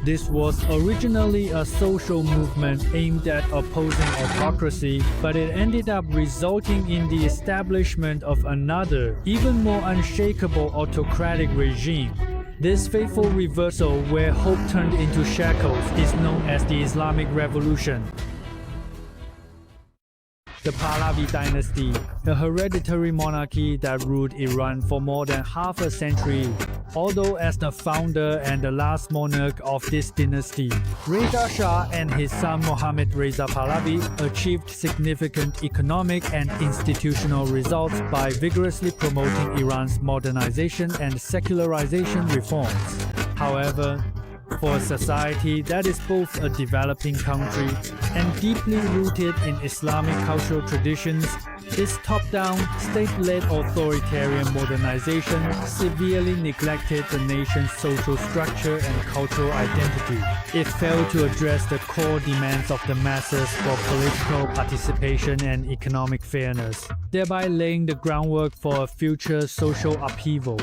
This was originally a social movement aimed at opposing autocracy, but it ended up resulting in the establishment of another, even more unshakable autocratic regime. This fateful reversal, where hope turned into shackles, is known as the Islamic Revolution. The Pahlavi dynasty, a hereditary monarchy that ruled Iran for more than half a century. Although as the founder and the last monarch of this dynasty, Reza Shah and his son Mohammad Reza Pahlavi achieved significant economic and institutional results by vigorously promoting Iran's modernization and secularization reforms. However, for a society that is both a developing country and deeply rooted in Islamic cultural traditions, its top-down, state-led authoritarian modernization severely neglected the nation's social structure and cultural identity. It failed to address the core demands of the masses for political participation and economic fairness, thereby laying the groundwork for a future social upheaval.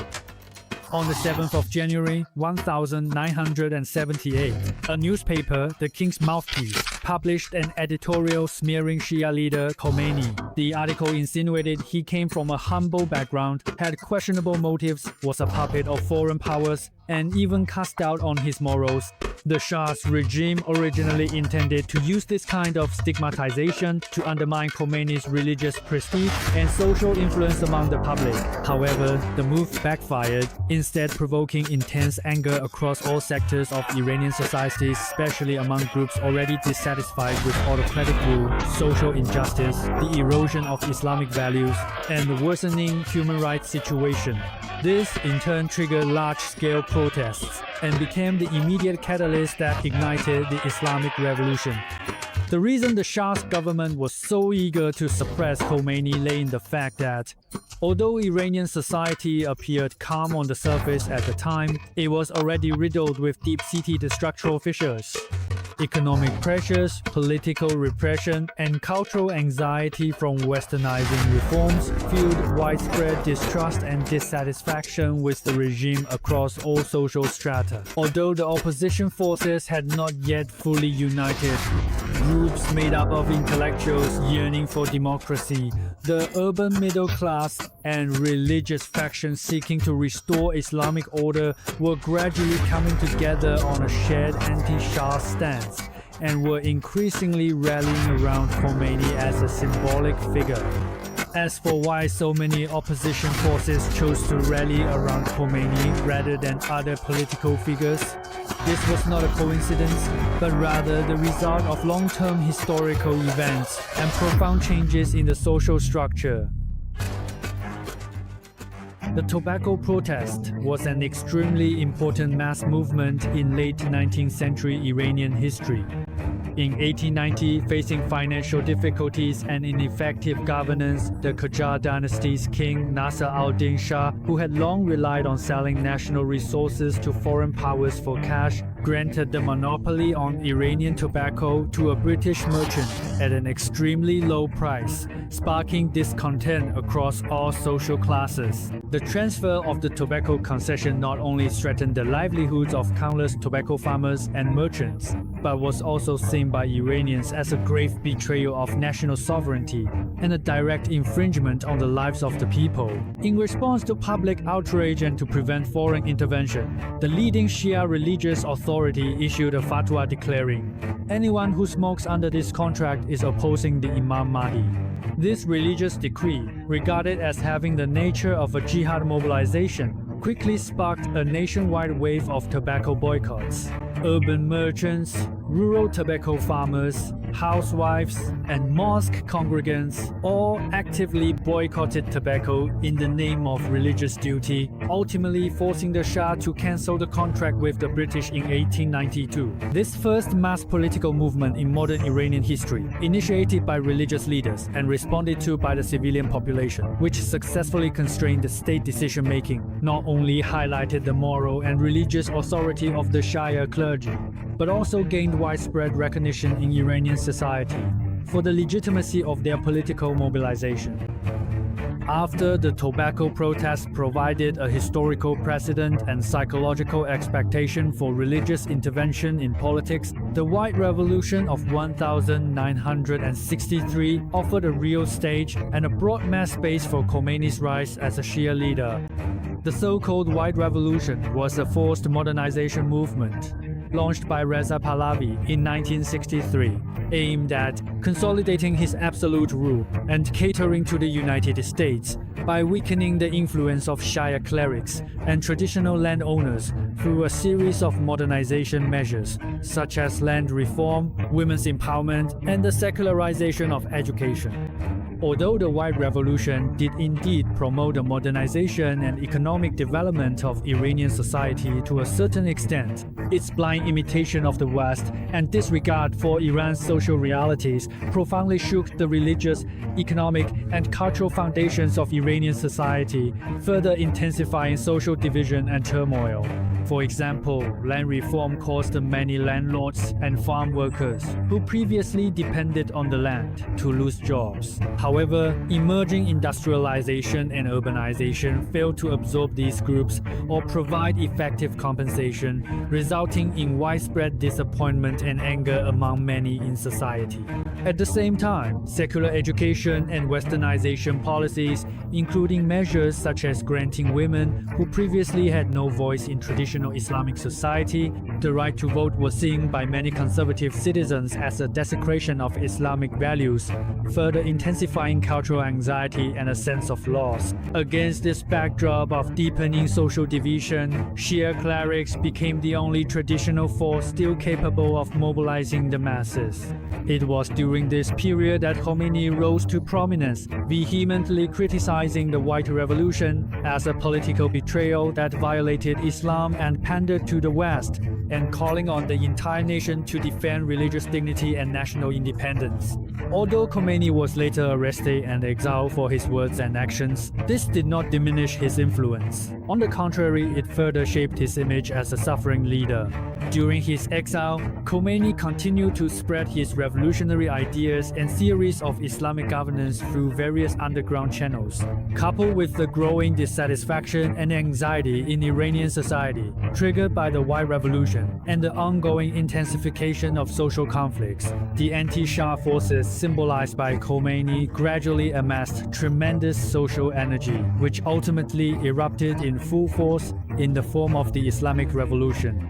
On the 7th of January 1978, a newspaper, The King's Mouthpiece, published an editorial smearing Shia leader Khomeini. The article insinuated he came from a humble background, had questionable motives, was a puppet of foreign powers, and even cast doubt on his morals. The Shah's regime originally intended to use this kind of stigmatization to undermine Khomeini's religious prestige and social influence among the public. However, the move backfired, instead provoking intense anger across all sectors of Iranian society, especially among groups already dissatisfied with autocratic rule, social injustice, the erosion of Islamic values, and the worsening human rights situation. This, in turn, triggered large-scale protests and became the immediate catalyst that ignited the Islamic Revolution. The reason the Shah's government was so eager to suppress Khomeini lay in the fact that, although Iranian society appeared calm on the surface at the time, it was already riddled with deep-seated structural fissures. Economic pressures, political repression, and cultural anxiety from westernizing reforms fueled widespread distrust and dissatisfaction with the regime across all social strata. Although the opposition forces had not yet fully united, groups made up of intellectuals yearning for democracy, the urban middle class, and religious factions seeking to restore Islamic order were gradually coming together on a shared anti-Shah stance, and were increasingly rallying around Khomeini as a symbolic figure. As for why so many opposition forces chose to rally around Khomeini rather than other political figures, this was not a coincidence, but rather the result of long-term historical events and profound changes in the social structure. The tobacco protest was an extremely important mass movement in late 19th century Iranian history. In 1890, facing financial difficulties and ineffective governance, the Qajar dynasty's king Nasser al-Din Shah, who had long relied on selling national resources to foreign powers for cash, granted the monopoly on Iranian tobacco to a British merchant at an extremely low price, sparking discontent across all social classes. The transfer of the tobacco concession not only threatened the livelihoods of countless tobacco farmers and merchants, but was also seen by Iranians as a grave betrayal of national sovereignty and a direct infringement on the lives of the people. In response to public outrage and to prevent foreign intervention, the leading Shia religious authority issued a fatwa declaring, "Anyone who smokes under this contract is opposing the Imam Mahdi." This religious decree, regarded as having the nature of a jihad mobilization, quickly sparked a nationwide wave of tobacco boycotts. Urban merchants, rural tobacco farmers, housewives, and mosque congregants all actively boycotted tobacco in the name of religious duty, ultimately forcing the Shah to cancel the contract with the British in 1892. This first mass political movement in modern Iranian history, initiated by religious leaders and responded to by the civilian population, which successfully constrained the state decision-making, not only highlighted the moral and religious authority of the Shia clergy, but also gained widespread recognition in Iranian society for the legitimacy of their political mobilization. After the tobacco protests provided a historical precedent and psychological expectation for religious intervention in politics, the White Revolution of 1963 offered a real stage and a broad mass space for Khomeini's rise as a Shia leader. The so-called White Revolution was a forced modernization movement launched by Reza Pahlavi in 1963, aimed at consolidating his absolute rule and catering to the United States by weakening the influence of Shia clerics and traditional landowners through a series of modernization measures, such as land reform, women's empowerment, and the secularization of education. Although the White Revolution did indeed promote the modernization and economic development of Iranian society to a certain extent, its blind imitation of the West and disregard for Iran's social realities profoundly shook the religious, economic, and cultural foundations of Iranian society, further intensifying social division and turmoil. For example, land reform caused many landlords and farm workers who previously depended on the land to lose jobs. However, emerging industrialization and urbanization failed to absorb these groups or provide effective compensation, resulting in widespread disappointment and anger among many in society. At the same time, secular education and westernization policies, including measures such as granting women who previously had no voice in traditional Islamic society the right to vote, was seen by many conservative citizens as a desecration of Islamic values, further intensifying cultural anxiety and a sense of loss. Against this backdrop of deepening social division, Shia clerics became the only traditional force still capable of mobilizing the masses. It was during this period that Khomeini rose to prominence, vehemently criticizing the White Revolution as a political betrayal that violated Islam and pandered to the West, and calling on the entire nation to defend religious dignity and national independence. Although Khomeini was later arrested and exiled for his words and actions, this did not diminish his influence. On the contrary, it further shaped his image as a suffering leader. During his exile, Khomeini continued to spread his revolutionary ideas and theories of Islamic governance through various underground channels. Coupled with the growing dissatisfaction and anxiety in Iranian society, triggered by the White Revolution and the ongoing intensification of social conflicts, the anti-Shah forces symbolized by Khomeini gradually amassed tremendous social energy, which ultimately erupted in full force in the form of the Islamic Revolution.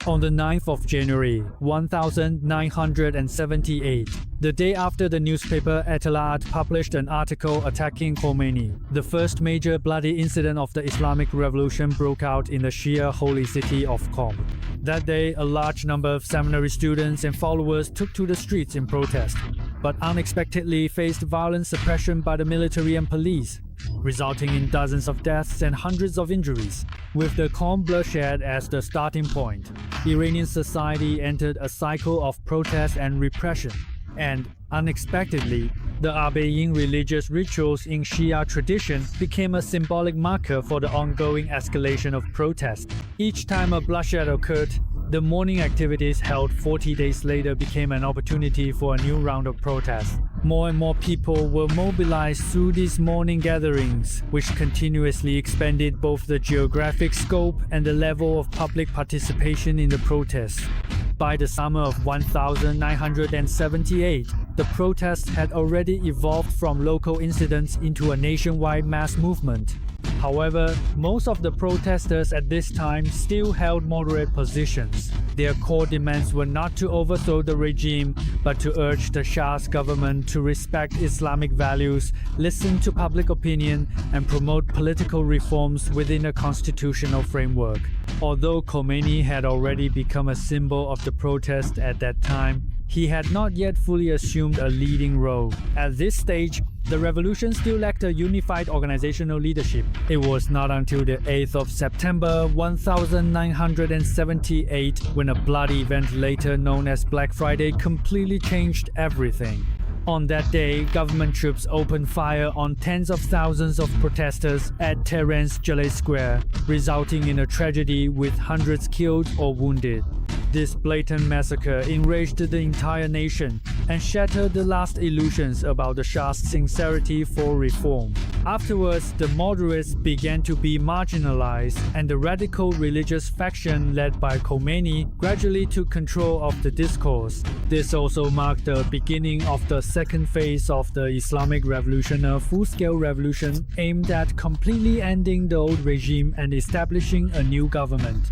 On the 9th of January 1978, the day after the newspaper Etelat published an article attacking Khomeini, the first major bloody incident of the Islamic Revolution broke out in the Shia holy city of Qom. That day, a large number of seminary students and followers took to the streets in protest, but unexpectedly faced violent suppression by the military and police, resulting in dozens of deaths and hundreds of injuries. With the Qom bloodshed as the starting point, Iranian society entered a cycle of protest and repression, and, unexpectedly, the Abeyin religious rituals in Shia tradition became a symbolic marker for the ongoing escalation of protest. Each time a bloodshed occurred, the mourning activities held 40 days later became an opportunity for a new round of protests. More and more people were mobilized through these mourning gatherings, which continuously expanded both the geographic scope and the level of public participation in the protests. By the summer of 1978, the protests had already evolved from local incidents into a nationwide mass movement. However, most of the protesters at this time still held moderate positions. Their core demands were not to overthrow the regime, but to urge the Shah's government to respect Islamic values, listen to public opinion, and promote political reforms within a constitutional framework. Although Khomeini had already become a symbol of the protest at that time, he had not yet fully assumed a leading role. At this stage, the revolution still lacked a unified organizational leadership. It was not until the 8th of September 1978 when a bloody event later known as Black Friday completely changed everything. On that day, government troops opened fire on tens of thousands of protesters at Tehran's Jaleh Square, resulting in a tragedy with hundreds killed or wounded. This blatant massacre enraged the entire nation, and shattered the last illusions about the Shah's sincerity for reform. Afterwards, the moderates began to be marginalized, and the radical religious faction led by Khomeini gradually took control of the discourse. This also marked the beginning of the second phase of the Islamic Revolution, a full-scale revolution aimed at completely ending the old regime and establishing a new government.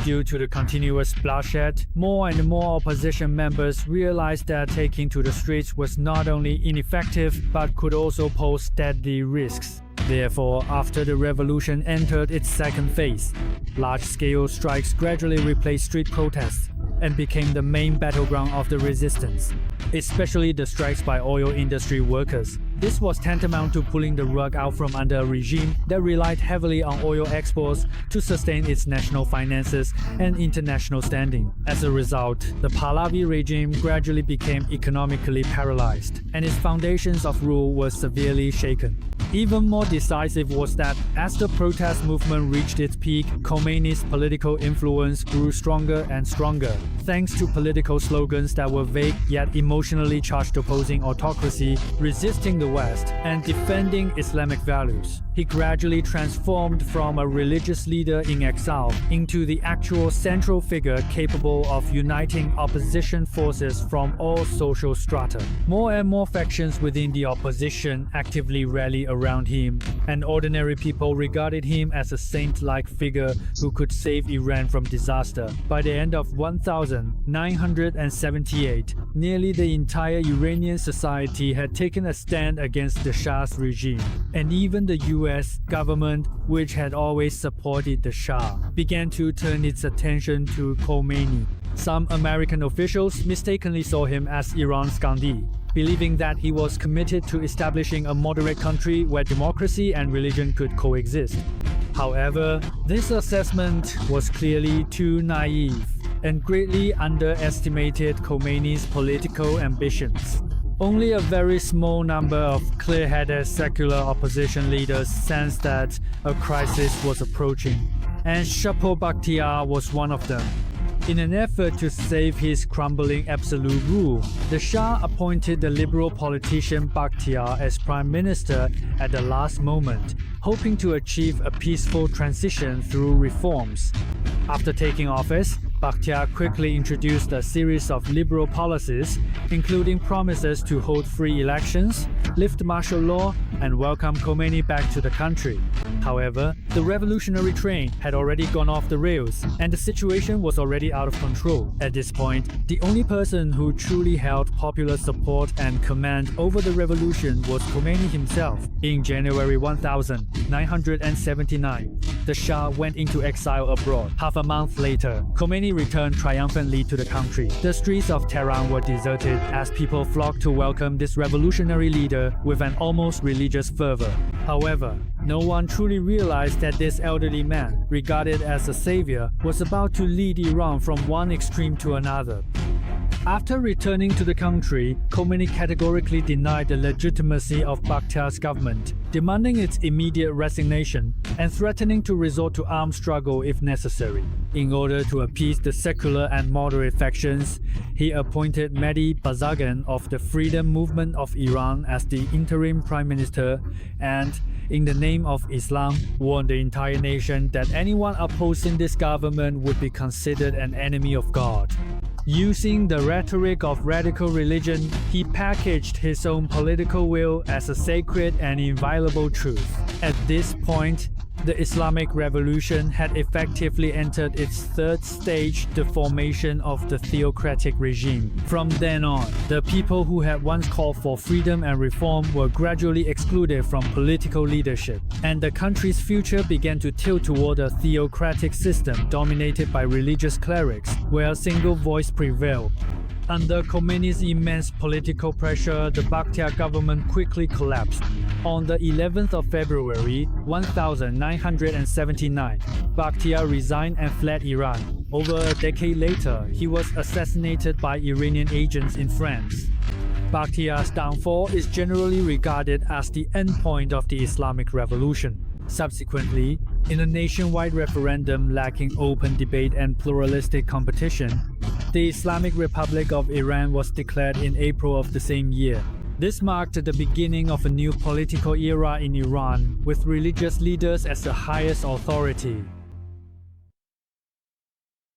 Due to the continuous bloodshed, more and more opposition members realized that taking to the streets was not only ineffective but could also pose deadly risks. Therefore, after the revolution entered its second phase, large-scale strikes gradually replaced street protests and became the main battleground of the resistance, especially the strikes by oil industry workers. This was tantamount to pulling the rug out from under a regime that relied heavily on oil exports to sustain its national finances and international standing. As a result, the Pahlavi regime gradually became economically paralyzed, and its foundations of rule were severely shaken. Even more decisive was that as the protest movement reached its peak, Khomeini's political influence grew stronger and stronger. Thanks to political slogans that were vague yet emotionally charged, opposing autocracy, resisting the West, and defending Islamic values, he gradually transformed from a religious leader in exile into the actual central figure capable of uniting opposition forces from all social strata. More and more factions within the opposition actively rallied around him, and ordinary people regarded him as a saint-like figure who could save Iran from disaster. By the end of 1978, nearly the entire Iranian society had taken a stand against the Shah's regime, and even the US government, which had always supported the Shah, began to turn its attention to Khomeini. Some American officials mistakenly saw him as Iran's Gandhi, believing that he was committed to establishing a moderate country where democracy and religion could coexist. However, this assessment was clearly too naive and greatly underestimated Khomeini's political ambitions. Only a very small number of clear-headed secular opposition leaders sensed that a crisis was approaching, and Shapur Bakhtiar was one of them. In an effort to save his crumbling absolute rule, the Shah appointed the liberal politician Bakhtiar as prime minister at the last moment, hoping to achieve a peaceful transition through reforms. After taking office, Bakhtiar quickly introduced a series of liberal policies, including promises to hold free elections, lift martial law, and welcome Khomeini back to the country. However, the revolutionary train had already gone off the rails, and the situation was already out of control. At this point, the only person who truly held popular support and command over the revolution was Khomeini himself. In January 1979, the Shah went into exile abroad. Half a month later, Khomeini returned triumphantly to the country. The streets of Tehran were deserted as people flocked to welcome this revolutionary leader with an almost religious fervor. However, no one truly realized that this elderly man, regarded as a savior, was about to lead Iran from one extreme to another. After returning to the country, Khomeini categorically denied the legitimacy of Bakhtiar's government, demanding its immediate resignation and threatening to resort to armed struggle if necessary. In order to appease the secular and moderate factions, he appointed Mehdi Bazagan of the Freedom Movement of Iran as the interim prime minister and, in the name of Islam, warned the entire nation that anyone opposing this government would be considered an enemy of God. Using the rhetoric of radical religion, he packaged his own political will as a sacred and inviolable truth. At this point, the Islamic Revolution had effectively entered its third stage, the formation of the theocratic regime. From then on, the people who had once called for freedom and reform were gradually excluded from political leadership, and the country's future began to tilt toward a theocratic system dominated by religious clerics, where a single voice prevailed. Under Khomeini's immense political pressure, the Bakhtiar government quickly collapsed. On the 11th of February 1979, Bakhtiar resigned and fled Iran. Over a decade later, he was assassinated by Iranian agents in France. Bakhtiar's downfall is generally regarded as the endpoint of the Islamic Revolution. Subsequently, in a nationwide referendum lacking open debate and pluralistic competition, The Islamic Republic of Iran was declared in April of the same year. This marked the beginning of a new political era in Iran, with religious leaders as the highest authority.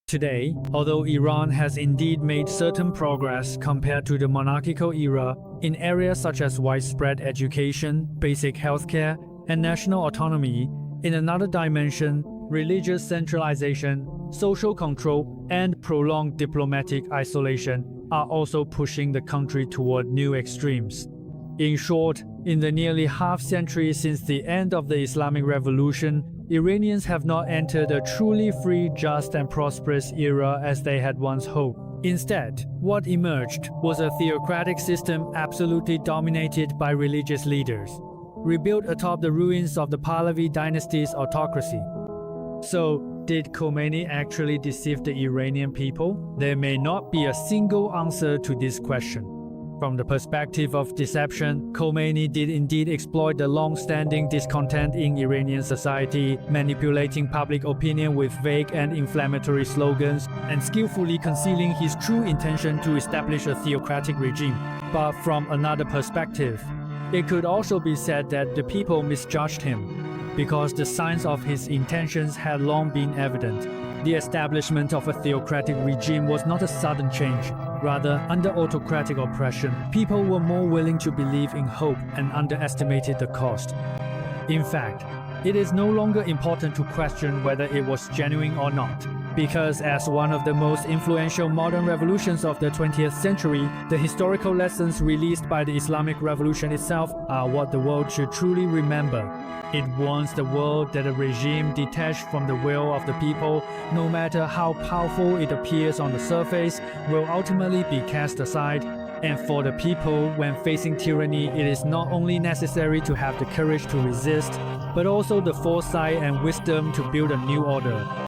Today, although Iran has indeed made certain progress compared to the monarchical era in areas such as widespread education, basic healthcare, and national autonomy, in another dimension, religious centralization, social control, and prolonged diplomatic isolation are also pushing the country toward new extremes. In short, in the nearly half-century since the end of the Islamic Revolution, Iranians have not entered a truly free, just, and prosperous era as they had once hoped. Instead, what emerged was a theocratic system absolutely dominated by religious leaders, rebuilt atop the ruins of the Pahlavi dynasty's autocracy. So, did Khomeini actually deceive the Iranian people? There may not be a single answer to this question. From the perspective of deception, Khomeini did indeed exploit the long-standing discontent in Iranian society, manipulating public opinion with vague and inflammatory slogans, and skillfully concealing his true intention to establish a theocratic regime. But from another perspective, it could also be said that the people misjudged him, because the signs of his intentions had long been evident. The establishment of a theocratic regime was not a sudden change. Rather, under autocratic oppression, people were more willing to believe in hope and underestimated the cost. In fact, it is no longer important to question whether it was genuine or not, because as one of the most influential modern revolutions of the 20th century, the historical lessons released by the Islamic Revolution itself are what the world should truly remember. It warns the world that a regime detached from the will of the people, no matter how powerful it appears on the surface, will ultimately be cast aside. And for the people, when facing tyranny, it is not only necessary to have the courage to resist, but also the foresight and wisdom to build a new order.